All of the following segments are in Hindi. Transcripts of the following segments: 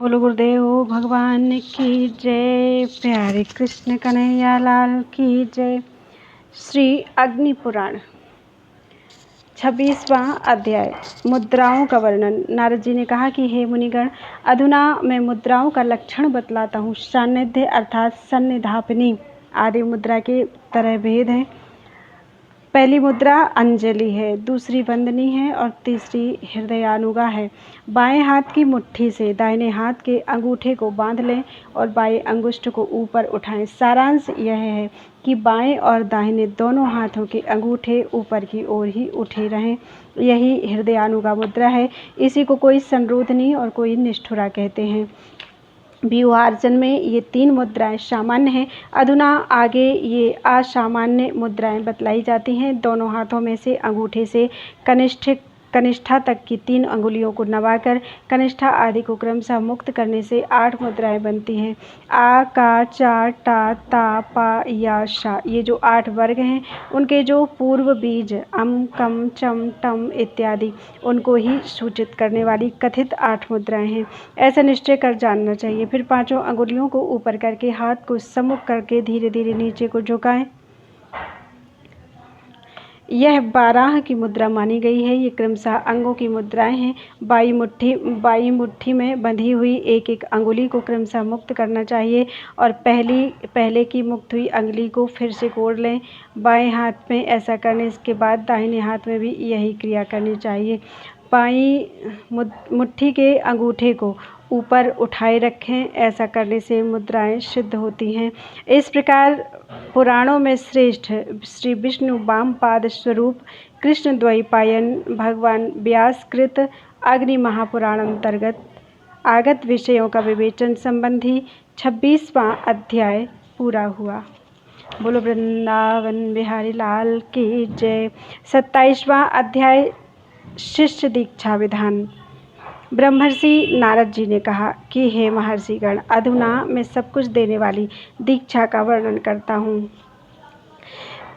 बोलो गुरुदेव भगवान की जय। प्यारे कृष्ण कन्हैया लाल की जय। श्री अग्नि पुराण 26वां अध्याय मुद्राओं का वर्णन। नारद जी ने कहा कि हे मुनिगण, अधुना मैं मुद्राओं का लक्षण बतलाता हूँ। सान्निध्य अर्थात सन्निधापिनी आदि मुद्रा के तरह भेद है। पहली मुद्रा अंजलि है, दूसरी वंदनी है और तीसरी हृदयानुगा है। बाएं हाथ की मुट्ठी से दाहिने हाथ के अंगूठे को बांध लें और बाएं अंगुष्ठ को ऊपर उठाएं। सारांश यह है कि बाएं और दाहिने दोनों हाथों के अंगूठे ऊपर की ओर ही उठे रहें। यही हृदयानुगा मुद्रा है। इसी को कोई संरोधनी और कोई निष्ठुरा कहते हैं। व्यूहार्जन में ये 3 मुद्राएं सामान्य हैं। अधुना आगे ये असामान्य मुद्राएं बतलाई जाती हैं। दोनों हाथों में से अंगूठे से कनिष्ठा तक की 3 अंगुलियों को नवाकर कनिष्ठा आदि को क्रमशः मुक्त करने से 8 मुद्राएं बनती हैं। आ, का, चा, टा, ता, पा, या, शा, ये जो 8 वर्ग हैं, उनके जो पूर्व बीज अम, कम, चम, टम इत्यादि, उनको ही सूचित करने वाली कथित 8 मुद्राएं हैं। ऐसा निश्चय कर जानना चाहिए। फिर 5 अंगुलियों को ऊपर करके हाथ को सम्मुख करके धीरे धीरे नीचे को झुकाएं। यह 12 की मुद्रा मानी गई है। ये क्रमशः अंगों की मुद्राएं हैं। बाई मुट्ठी में बंधी हुई एक एक अंगुली को क्रमशः मुक्त करना चाहिए और पहले की मुक्त हुई अंगुली को फिर से कोड़ लें। बाएं हाथ में ऐसा करने के बाद दाहिने हाथ में भी यही क्रिया करनी चाहिए। बाई मुट्ठी के अंगूठे को ऊपर उठाए रखें। ऐसा करने से मुद्राएं सिद्ध होती हैं। इस प्रकार पुराणों में श्रेष्ठ श्री विष्णु वामपाद स्वरूप कृष्ण द्वैपायन भगवान व्यासकृत अग्नि महापुराण अंतर्गत आगत विषयों का विवेचन संबंधी 26वां अध्याय पूरा हुआ। बोलो वृंदावन बिहारी लाल की जय। 27वां अध्याय शिष्य दीक्षा विधान। ब्रह्मर्षि नारद जी ने कहा कि हे महर्षिगण, अधुना मैं सब कुछ देने वाली दीक्षा का वर्णन करता हूँ।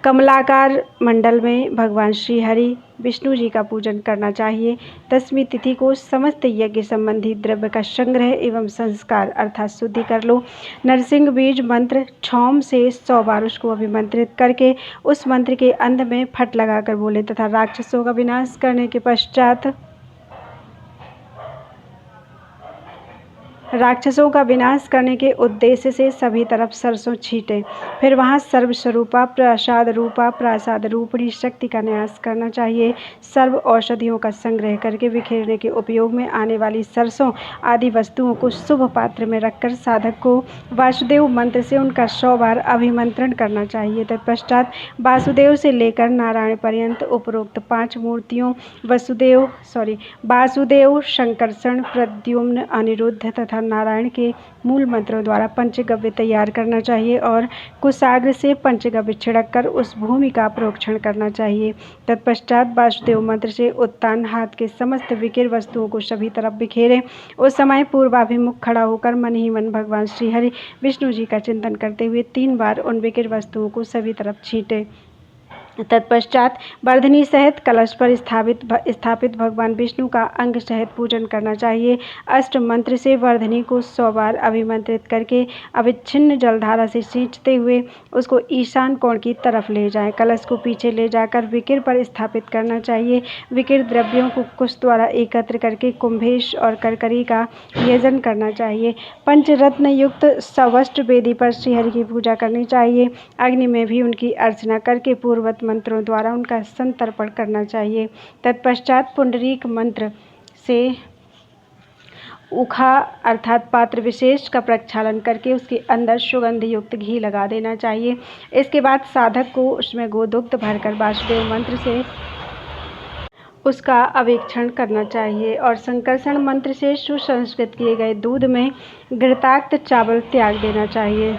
कमलाकार मंडल में भगवान श्री हरि विष्णु जी का पूजन करना चाहिए। 10वीं तिथि को समस्त यज्ञ संबंधी द्रव्य का संग्रह एवं संस्कार अर्थात शुद्धि कर लो। नरसिंह बीज मंत्र क्षौम से 100 बार उसको अभिमंत्रित करके उस मंत्र के अंत में फट लगाकर बोले तथा राक्षसों का विनाश करने के पश्चात राक्षसों का विनाश करने के उद्देश्य से सभी तरफ सरसों छींटे। फिर वहाँ सर्वस्वरूपा प्रसाद रूपा प्रासाद रूपणी शक्ति का न्यास करना चाहिए। सर्व औषधियों का संग्रह करके बिखेरने के उपयोग में आने वाली सरसों आदि वस्तुओं को शुभ पात्र में रखकर साधक को वासुदेव मंत्र से उनका 100 बार अभिमंत्रण करना चाहिए। तत्पश्चात वासुदेव से लेकर नारायण पर्यंत उपरोक्त 5 मूर्तियों वासुदेव, शंकरषण, प्रद्युम्न, अनिरुद्ध तथा नारायण के मूल मंत्रों द्वारा पंचगव्य तैयार करना चाहिए और कुशाग्र से पंचगव्य छिड़ककर उस भूमि का प्रोक्षण करना चाहिए। तत्पश्चात वासुदेव मंत्र से उत्तान हाथ के समस्त विकिर वस्तुओं को सभी तरफ बिखेरें। उस समय पूर्वाभिमुख खड़ा होकर मन ही मन भगवान श्री हरि विष्णु जी का चिंतन करते हुए 3 बार उन विकिर वस्तुओं को सभी तरफ छींटे। तत्पश्चात वर्धनी सहित कलश पर स्थापित भगवान विष्णु का अंग सहित पूजन करना चाहिए। अष्ट मंत्र से वर्धनी को 100 बार अभिमंत्रित करके अविच्छिन्न जलधारा से सींचते हुए उसको ईशान कोण की तरफ ले जाएं। कलश को पीछे ले जाकर विकिर पर स्थापित करना चाहिए। विकिर द्रव्यों को कुश द्वारा एकत्र करके कुंभेश और करकरी का यजन करना चाहिए। पंचरत्न युक्त सवष्ट वेदी पर श्रीहरि की पूजा करनी चाहिए। अग्नि में भी उनकी अर्चना करके पूर्ववत मंत्रों द्वारा उनका संतर्पण करना चाहिए। तत्पश्चात पुंडरीक मंत्र से उखा अर्थात पात्र विशेष का प्रक्षालन करके उसके अंदर सुगंध युक्त घी लगा देना चाहिए। इसके बाद साधक को उसमें गोदुग्ध भरकर वासुदेव मंत्र से उसका अवेक्षण करना चाहिए और संकर्षण मंत्र से सुसंस्कृत किए गए दूध में घृताक्त चावल त्याग देना चाहिए।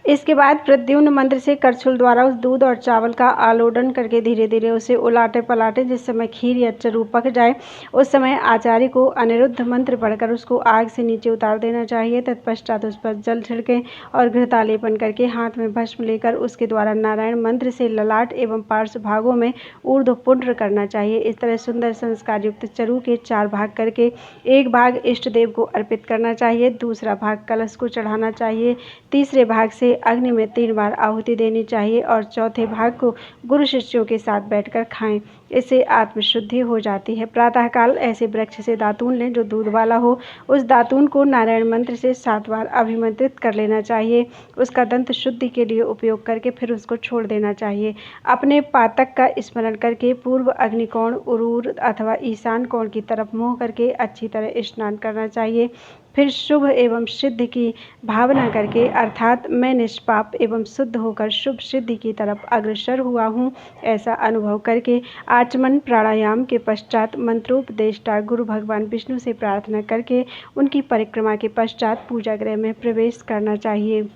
इसके बाद प्रद्युम्न मंत्र से करछुल द्वारा उस दूध और चावल का आलोडन करके धीरे धीरे उसे उलाटे पलाटे। जिस समय खीर या चरू पक जाए उस समय आचार्य को अनिरुद्ध मंत्र पढ़कर उसको आग से नीचे उतार देना चाहिए। तत्पश्चात उस पर जल छिड़के और घृतालेपन करके हाथ में भस्म लेकर उसके द्वारा नारायण मंत्र से ललाट एवं पार्श्व भागों में ऊर्ध्व पुंड्र करना चाहिए। इस तरह सुंदर संस्कार युक्त चरू के 4 भाग करके एक भाग इष्ट देव को अर्पित करना चाहिए, दूसरा भाग कलश को चढ़ाना चाहिए, तीसरे भाग से अग्नि में 3 बार आहुति देनी चाहिए और चौथे भाग को गुरु शिष्यों के साथ बैठकर खाएं। इससे आत्मशुद्धि हो जाती है। प्रातःकाल ऐसे वृक्ष से दातून लें जो दूध वाला हो। उस दातून को नारायण मंत्र से 7 बार अभिमंत्रित कर लेना चाहिए। उसका दंत शुद्धि के लिए उपयोग करके फिर उसको छोड़ देना चाहिए। अपने पातक का स्मरण करके पूर्व अग्निकोण, उरूर अथवा ईशान कोण की तरफ मुँह करके अच्छी तरह स्नान करना चाहिए। फिर शुभ एवं सिद्ध की भावना करके अर्थात मैं निष्पाप एवं शुद्ध होकर शुभ सिद्धि की तरफ अग्रसर हुआ हूँ ऐसा अनुभव करके आचमन प्राणायाम के पश्चात मंत्रोपदेष्टा गुरु भगवान विष्णु से प्रार्थना करके उनकी परिक्रमा के पश्चात पूजा गृह में प्रवेश करना चाहिए।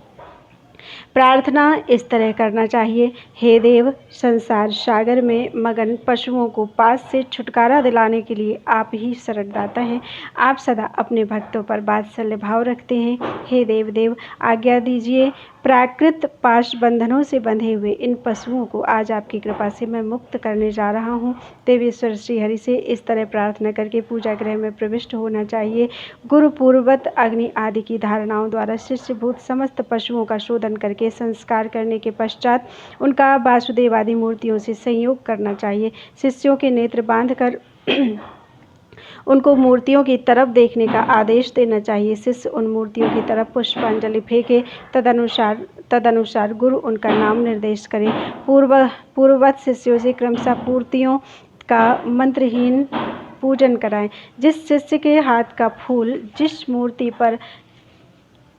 प्रार्थना इस तरह करना चाहिए, हे देव, संसार सागर में मगन पशुओं को पास से छुटकारा दिलाने के लिए आप ही शरणदाता हैं। आप सदा अपने भक्तों पर वात्सल्य भाव रखते हैं। हे देव, आज्ञा दीजिए, प्राकृत पाश बंधनों से बंधे हुए इन पशुओं को आज आपकी कृपा से मैं मुक्त करने जा रहा हूँ। देवेश्वर श्रीहरि से इस तरह प्रार्थना करके पूजा गृह में प्रविष्ट होना चाहिए। गुरु पूर्ववत अग्नि आदि की धारणाओं द्वारा शिष्यभूत समस्त पशुओं का शोधन करके संस्कार करने के पश्चात उनका वासुदेव आदि मूर्तियों से संयोग करना चाहिए। शिष्यों के नेत्र बांधकर उनको मूर्तियों की तरफ देखने का आदेश देना चाहिए। शिष्य उन मूर्तियों की तरफ पुष्पांजलि फेंके, तदनुसार गुरु उनका नाम निर्देश करें। पूर्ववत शिष्यों से क्रमशः मूर्तियों का मंत्रहीन पूजन कराएं। जिस शिष्य के हाथ का फूल जिस मूर्ति पर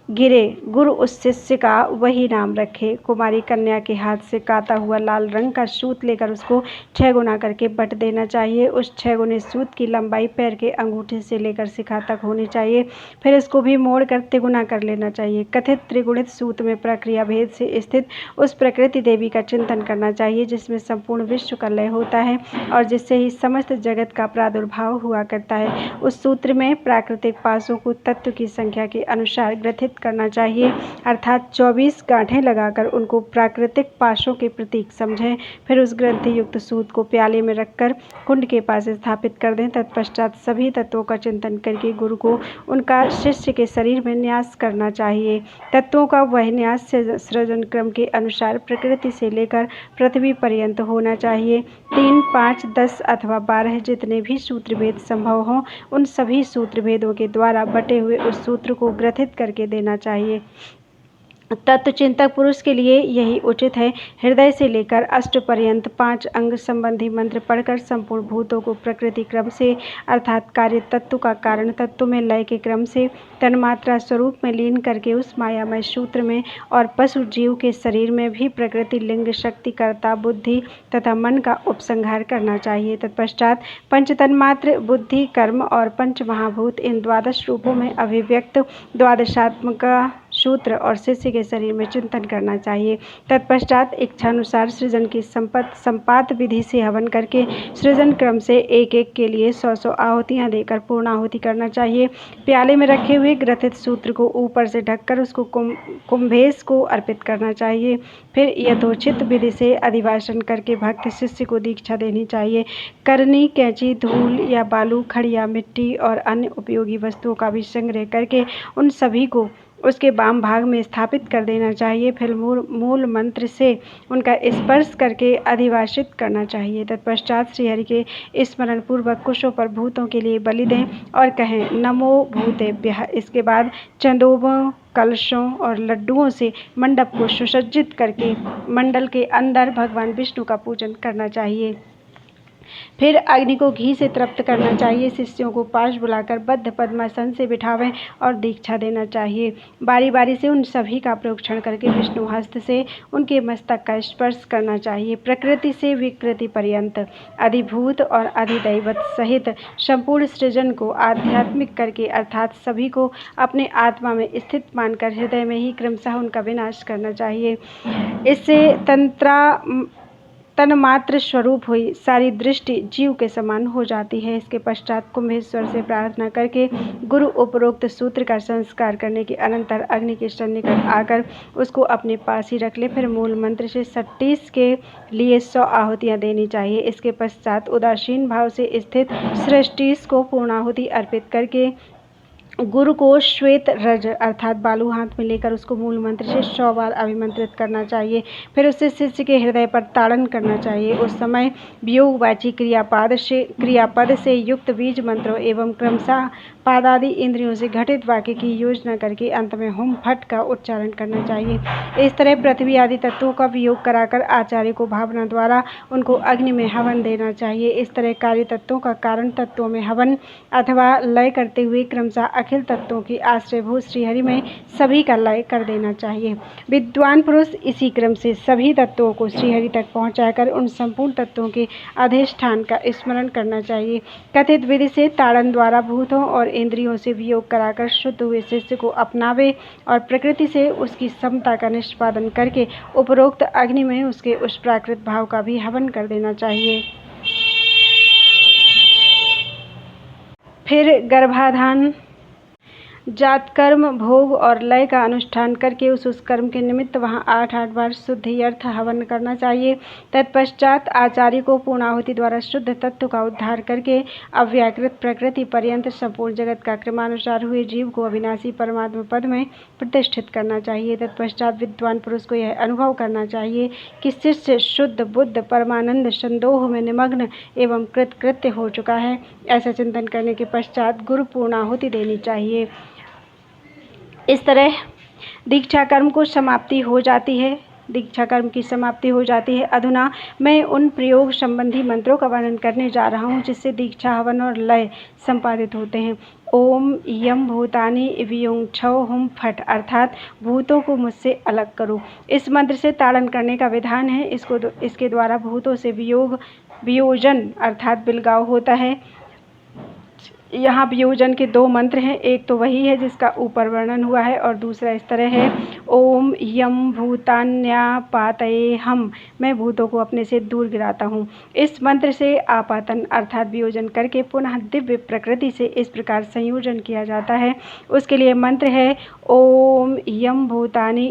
गिरे गुरु उस शिष्य का वही नाम रखे। कुमारी कन्या के हाथ से काता हुआ लाल रंग का सूत लेकर उसको 6 गुना करके बट देना चाहिए। उस 6 गुने सूत की लंबाई पैर के अंगूठे से लेकर शिखा तक होनी चाहिए। फिर इसको भी मोड़ कर तिगुना कर लेना चाहिए। कथित त्रिगुणित सूत में प्रक्रिया भेद से स्थित उस प्रकृति देवी का चिंतन करना चाहिए जिसमें संपूर्ण विश्व का लय होता है और जिससे ही समस्त जगत का प्रादुर्भाव हुआ करता है। उस सूत्र में प्राकृतिक पासों को तत्व की संख्या के अनुसार ग्रथित करना चाहिए, अर्थात 24 गांठें लगाकर उनको प्राकृतिक पाशों के प्रतीक समझें। फिर उस ग्रंथि युक्त सूत को प्याले में रखकर कुंड के पास स्थापित कर दें। तत्पश्चात सभी तत्वों का चिंतन करके गुरु को उनका शिष्य के शरीर में न्यास करना चाहिए। तत्वों का वह न्यास सृजन क्रम के अनुसार प्रकृति से लेकर पृथ्वी पर्यंत होना चाहिए। 3, 5, 10 अथवा 12 जितने भी सूत्र भेद संभव हों उन सभी सूत्र भेदों के द्वारा बटे हुए उस सूत्र को ग्रथित करके देना चाहिए। तत्वचिंतक पुरुष के लिए यही उचित है। हृदय से लेकर अष्ट पर्यंत 5 अंग संबंधी मंत्र पढ़कर संपूर्ण भूतों को प्रकृति क्रम से अर्थात कार्य तत्व का कारण तत्व में लय के क्रम से तन्मात्रा स्वरूप में लीन करके उस मायामय सूत्र में और पशु जीव के शरीर में भी प्रकृति लिंग शक्ति कर्ता बुद्धि तथा मन का उपसंहार करना चाहिए। तत्पश्चात पंच तन्मात्र बुद्धि कर्म और पंच महाभूत इन 12 रूपों में अभिव्यक्त द्वादशात्मक सूत्र और शिष्य के शरीर में चिंतन करना चाहिए। तत्पश्चात इच्छानुसार सृजन की संपात विधि से हवन करके सृजन क्रम से एक एक के लिए 100 आहुतियाँ देकर पूर्णाहुति करना चाहिए। प्याले में रखे हुए ग्रथित सूत्र को ऊपर से ढककर उसको कुंभेश को अर्पित करना चाहिए। फिर यथोचित विधि से अधिवासन करके भक्त शिष्य को दीक्षा देनी चाहिए। करनी, कैंची, धूल या बालू, खड़िया, मिट्टी और अन्य उपयोगी वस्तुओं का भी संग्रह करके उन सभी को उसके वाम भाग में स्थापित कर देना चाहिए। फिर मूल मंत्र से उनका स्पर्श करके अधिवासित करना चाहिए। तत्पश्चात श्रीहरि के स्मरण पूर्वक कुशों पर भूतों के लिए बलि दें और कहें नमो भूतेभ्यः। इसके बाद चंदोबों, कलशों और लड्डुओं से मंडप को सुसज्जित करके मंडल के अंदर भगवान विष्णु का पूजन करना चाहिए। फिर अग्नि को घी से तृप्त करना चाहिए। शिष्यों को पास बुलाकर बद्ध पद्मासन से बिठावें और दीक्षा देना चाहिए। बारी बारी से उन सभी का प्रोक्षण करके विष्णु हस्त से उनके मस्तक का स्पर्श करना चाहिए। प्रकृति से विकृति पर्यंत अधिभूत और अधिदैवत सहित संपूर्ण सृजन को आध्यात्मिक करके अर्थात सभी को अपने आत्मा में स्थित मानकर हृदय में ही क्रमशः उनका विनाश करना चाहिए। इससे तन्मात्र स्वरूप हुई सारी दृष्टि जीव के समान हो जाती है। इसके पश्चात कुंभेश्वर से प्रार्थना करके गुरु उपरोक्त सूत्र का संस्कार करने के अनंतर अग्नि के सन्निकट आकर उसको अपने पास ही रख ले। फिर मूल मंत्र से 36 के लिए 100 आहुतियाँ देनी चाहिए। इसके पश्चात उदासीन भाव से स्थित सृष्टि को पूर्णाहुति अर्पित करके गुरु को श्वेत रज अर्थात बालू हाथ में लेकर उसको मूल मंत्र से 100 बार अभिमंत्रित करना चाहिए। फिर उससे शिष्य के हृदय पर ताड़न करना चाहिए। उस समय वियोगवाची क्रियापद से युक्त बीज मंत्रों एवं क्रमशः पादादि इंद्रियों से घटित वाक्य की योजना करके अंत में हुम फट का उच्चारण करना चाहिए। इस तरह पृथ्वी आदि तत्वों का वियोग कराकर आचार्य को भावना द्वारा उनको अग्नि में हवन देना चाहिए। इस तरह कार्य तत्वों का कारण तत्वों में हवन अथवा लय करते हुए क्रमशः अखिल तत्वों की आश्रयभूत श्रीहरि में सभी का लय कर देना चाहिए। विद्वान पुरुष इसी क्रम से सभी तत्वों को श्रीहरि तक पहुंचाकर उन संपूर्ण तत्वों के अधिष्ठान का स्मरण करना चाहिए। कथित विधि से ताड़न द्वारा भूतों और इंद्रियों से वियोग कराकर शुद्ध हुए शिष्य को अपनावे और प्रकृति से उसकी समता का निष्पादन करके उपरोक्त अग्नि में उसके उस प्राकृत भाव का भी हवन कर देना चाहिए। फिर गर्भाधान जात कर्म भोग और लय का अनुष्ठान करके उस कर्म के निमित्त वहाँ 8 बार शुद्धि अर्थ हवन करना चाहिए। तत्पश्चात आचार्य को पूर्णाहुति द्वारा शुद्ध तत्व का उद्धार करके अव्याकृत प्रकृति पर्यंत संपूर्ण जगत का क्रमानुसार हुए जीव को अविनाशी परमात्मा पद में प्रतिष्ठित करना चाहिए। तत्पश्चात विद्वान पुरुष को यह अनुभव करना चाहिए कि शिष्य शुद्ध बुद्ध परमानंद संदोह में निमग्न एवं कृतकृत्य हो चुका है। ऐसा चिंतन करने के पश्चात गुरु पूर्णाहुति देनी चाहिए। इस तरह दीक्षा कर्म की समाप्ति हो जाती है। अधुना मैं उन प्रयोग संबंधी मंत्रों का वर्णन करने जा रहा हूँ जिससे दीक्षा हवन और लय संपादित होते हैं। ओम यम भूतानि वियुंक्षौ हुम फट अर्थात भूतों को मुझसे अलग करो। इस मंत्र से ताड़न करने का विधान है। इसके द्वारा भूतों से वियोजन अर्थात बिलगाव होता है। यहाँ वियोजन के 2 मंत्र हैं। एक तो वही है जिसका ऊपर वर्णन हुआ है और दूसरा इस तरह है ओम यम भूतान्यापातये हम, मैं भूतों को अपने से दूर गिराता हूँ। इस मंत्र से आपातन अर्थात वियोजन करके पुनः दिव्य प्रकृति से इस प्रकार संयोजन किया जाता है। उसके लिए मंत्र है ओम यम भूतानि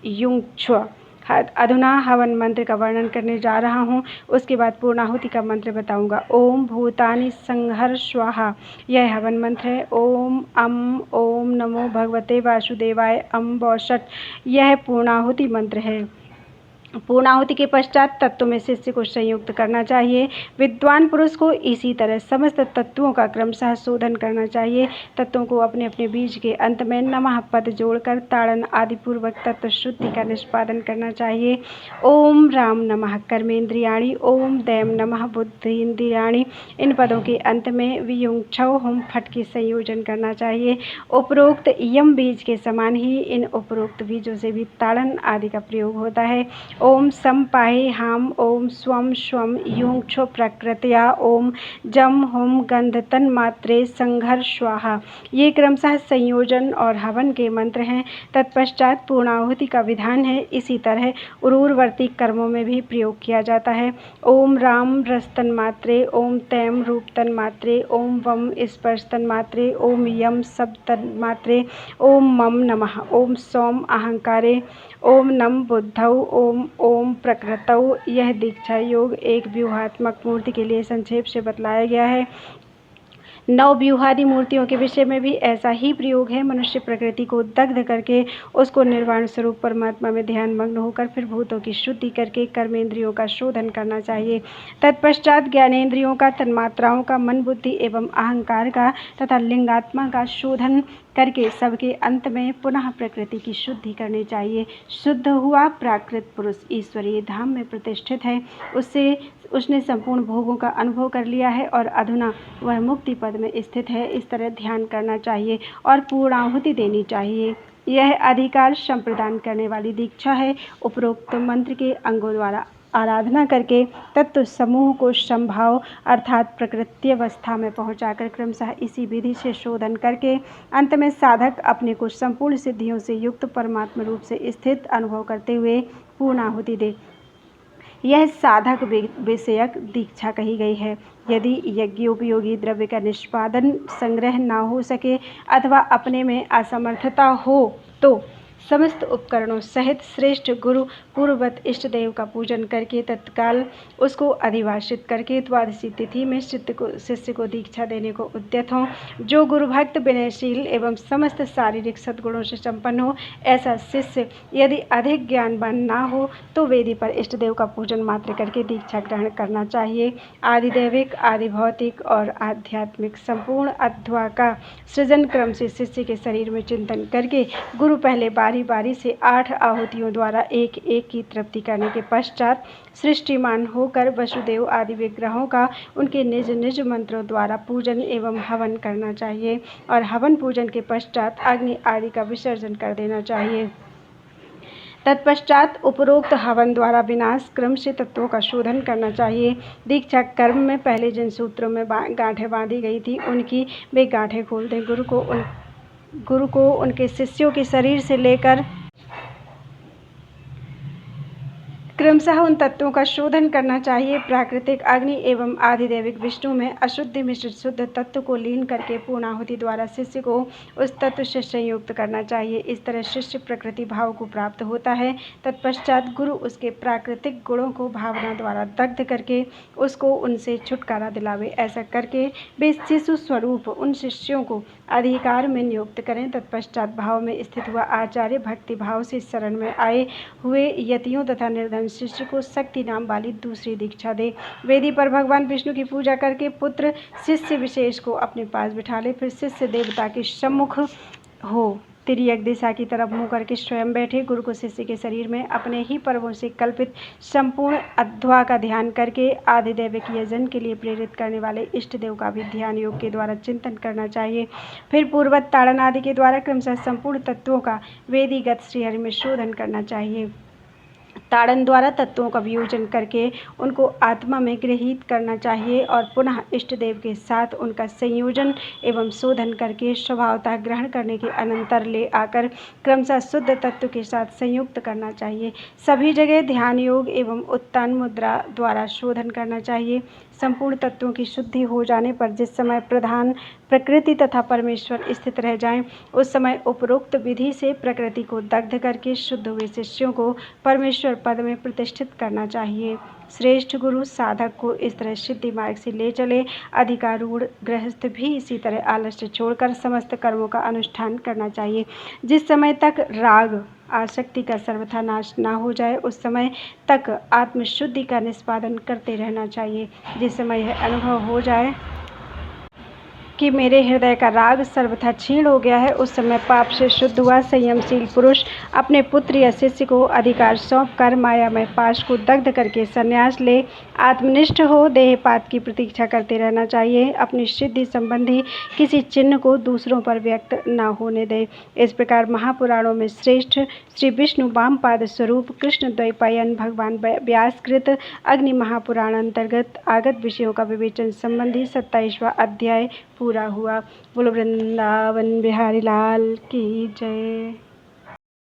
युंक्ष्व। अधुना हवन मंत्र का वर्णन करने जा रहा हूँ। उसके बाद पूर्णाहुति का मंत्र बताऊंगा। ओम भूतानि संहर स्वाहा, यह हवन मंत्र है। ओम नमो भगवते वासुदेवाय वषट, यह पूर्णाहुति मंत्र है। पूर्णाहुति के पश्चात तत्व में शिष्य को संयुक्त करना चाहिए। विद्वान पुरुष को इसी तरह समस्त तत्वों का क्रमशः शोधन करना चाहिए। तत्वों को अपने अपने बीज के अंत में नमः पद जोड़कर ताड़न आदि पूर्वक तत्व शुद्धि का निष्पादन करना चाहिए। ओम राम नमः कर्मेंद्रियाणि, ओम दैम नमः बुद्धिन्द्रियाणि, इन पदों के अंत में वियुंक्षौ हुम फट के संयोजन करना चाहिए। उपरोक्त यम बीज के समान ही इन उपरोक्त बीजों से भी ताड़न आदि का प्रयोग होता है। ओम सम पाहि हाम, ओम स्वम स्वम युंक्षो प्रकृत्या, ओम जम हुम गंध तन्मात्रे संघर स्वाहा, ये क्रमशः संयोजन और हवन के मंत्र हैं। तत्पश्चात पूर्णाहुति का विधान है। इसी तरह उरूरवर्ती कर्मों में भी प्रयोग किया जाता है। ओम राम रस तन्मात्रे, ओम तैम रूप तन्मात्रे, ओम वम स्पर्श तन्मात्रे, ओम यम शब्द तन्मात्रे, ओम मम नमः, ओम सौम अहंकारे, ओम नम बुद्धौ, ओम प्रकृतौ। यह दीक्षा योग एक व्यूहात्मक मूर्ति के लिए संक्षेप से बतलाया गया है। 9 व्यूहादि मूर्तियों के विषय में भी ऐसा ही प्रयोग है। मनुष्य प्रकृति को दग्ध करके उसको निर्वाण स्वरूप परमात्मा में ध्यान मग्न होकर फिर भूतों की शुद्धि करके कर्मेंद्रियों का शोधन करना चाहिए। तत्पश्चात ज्ञानेंद्रियों का, तन्मात्राओं का, मन बुद्धि एवं अहंकार का तथा लिंगात्मा का शोधन करके सबके अंत में पुनः प्रकृति की शुद्धि करनी चाहिए। शुद्ध हुआ प्राकृत पुरुष ईश्वरीय धाम में प्रतिष्ठित है। उससे उसने संपूर्ण भोगों का अनुभव कर लिया है और अधुना वह मुक्ति पद में स्थित है। इस तरह ध्यान करना चाहिए और पूर्णाहुति देनी चाहिए। यह अधिकार संप्रदान करने वाली दीक्षा है। उपरोक्त मंत्र के अंगों द्वारा आराधना करके तत्व समूह को संभाव अर्थात प्रकृति अवस्था में पहुंचाकर क्रमशः इसी विधि से शोधन करके अंत में साधक अपने को संपूर्ण सिद्धियों से युक्त परमात्मा रूप से स्थित अनुभव करते हुए पूर्णाहुति दे। यह साधक विषयक दीक्षा कही गई है। यदि यज्ञोपयोगी द्रव्य का निष्पादन संग्रह ना हो सके अथवा अपने में असमर्थता हो तो समस्त उपकरणों सहित श्रेष्ठ गुरु पूर्ववत इष्ट देव का पूजन करके तत्काल उसको अधिवासित करके द्वादशी तिथि में शिष्य को दीक्षा देने को उद्यत हों। जो गुरु भक्त विनयशील एवं समस्त शारीरिक सद्गुणों से संपन्न हो, ऐसा शिष्य यदि अधिक ज्ञानवान ना हो तो वेदी पर इष्ट देव का पूजन मात्र करके दीक्षा ग्रहण करना चाहिए। आदिदैविक, आदि भौतिक और आध्यात्मिक संपूर्ण अध्वा का सृजन क्रम से शिष्य के शरीर में चिंतन करके गुरु पहले बारी बारी से 8 आहुतियों द्वारा एक एक की तृप्ति करने के पश्चात सृष्टिमान होकर वसुदेव आदि विग्रहों का उनके निज निज मंत्रों द्वारा पूजन एवं हवन करना चाहिए और हवन पूजन के पश्चात अग्नि आदि का विसर्जन कर देना चाहिए। तत्पश्चात उपरोक्त हवन द्वारा विनाश क्रम से तत्वों का शोधन करना चाहिए। दीक्षा कर्म में पहले जिन सूत्रों में गांठें बांधी गई थी उनकी वे गांठें खोल दें। गुरु को उनके शिष्यों के शरीर से लेकर क्रमशः उन तत्वों का शोधन करना चाहिए। प्राकृतिक अग्नि एवं आधिदैविक विष्णु में अशुद्धि मिश्रित शुद्ध तत्व को लीन करके पूर्णाहुति द्वारा शिष्य को उस तत्व से संयुक्त करना चाहिए। इस तरह शिष्य प्रकृति भाव को प्राप्त होता है। तत्पश्चात गुरु उसके प्राकृतिक गुणों को भावना द्वारा दग्ध करके उसको उनसे छुटकारा दिलावे। ऐसा करके वे शिशु स्वरूप उन शिष्यों को अधिकार में नियुक्त करें। तत्पश्चात भाव में स्थित हुआ आचार्य भक्ति भाव से शरण में आए हुए यतियों तथा निर्धन शिष्य को शक्ति नाम वाली दूसरी दीक्षा दे। वेदी पर भगवान विष्णु की पूजा करके पुत्र शिष्य विशेष को अपने पास बिठा ले। फिर शिष्य देवता के सम्मुख हो तिर्यक दिशा की तरफ मुँह करके स्वयं बैठे। गुरु को शिष्य के शरीर में अपने ही पर्वों से कल्पित संपूर्ण अध्वा का ध्यान करके आदिदैविक यजन के लिए प्रेरित करने वाले इष्ट देव का भी ध्यान योग के द्वारा चिंतन करना चाहिए। फिर पूर्वत ताड़न आदि के द्वारा क्रमशः संपूर्ण तत्वों का वेदीगत श्रीहरि में शोधन करना चाहिए। ताड़न द्वारा तत्वों का वियोजन करके उनको आत्मा में गृहीत करना चाहिए और पुनः इष्ट देव के साथ उनका संयोजन एवं शोधन करके स्वभावतः ग्रहण करने के अनंतर ले आकर क्रमशः शुद्ध तत्व के साथ संयुक्त करना चाहिए। सभी जगह ध्यान योग एवं उत्तान मुद्रा द्वारा शोधन करना चाहिए। संपूर्ण तत्वों की शुद्धि हो जाने पर जिस समय प्रधान प्रकृति तथा परमेश्वर स्थित रह जाएं, उस समय उपरोक्त विधि से प्रकृति को दग्ध करके शुद्ध हुए शिष्यों को परमेश्वर पद में प्रतिष्ठित करना चाहिए। श्रेष्ठ गुरु साधक को इस तरह सिद्धि मार्ग से ले चले। अधिकारूढ़ गृहस्थ भी इसी तरह आलस्य छोड़कर समस्त कर्मों का अनुष्ठान करना चाहिए। जिस समय तक राग आसक्ति का सर्वथा नाश ना हो जाए उस समय तक आत्मशुद्धि का निष्पादन करते रहना चाहिए। जिस समय यह अनुभव हो जाए कि मेरे हृदय का राग सर्वथा क्षीण हो गया है, उस समय पाप से शुद्ध हुआ संयमशील पुरुष अपने पुत्र या शिष्य को अधिकार सौंप कर माया में पाश को दग्ध करके संन्यास ले आत्मनिष्ठ हो देहपात की प्रतीक्षा करते रहना चाहिए। अपनी सिद्धि संबंधी किसी चिन्ह को दूसरों पर व्यक्त न होने दे। इस प्रकार महापुराणों में श्रेष्ठ श्री विष्णु वामपाद स्वरूप कृष्ण द्वैपायन भगवान व्यासकृत अग्नि महापुराण अंतर्गत आगत विषयों का विवेचन संबंधी 27वां अध्याय पूरा हुआ। बोलो वृंदावन बिहारी लाल की जय।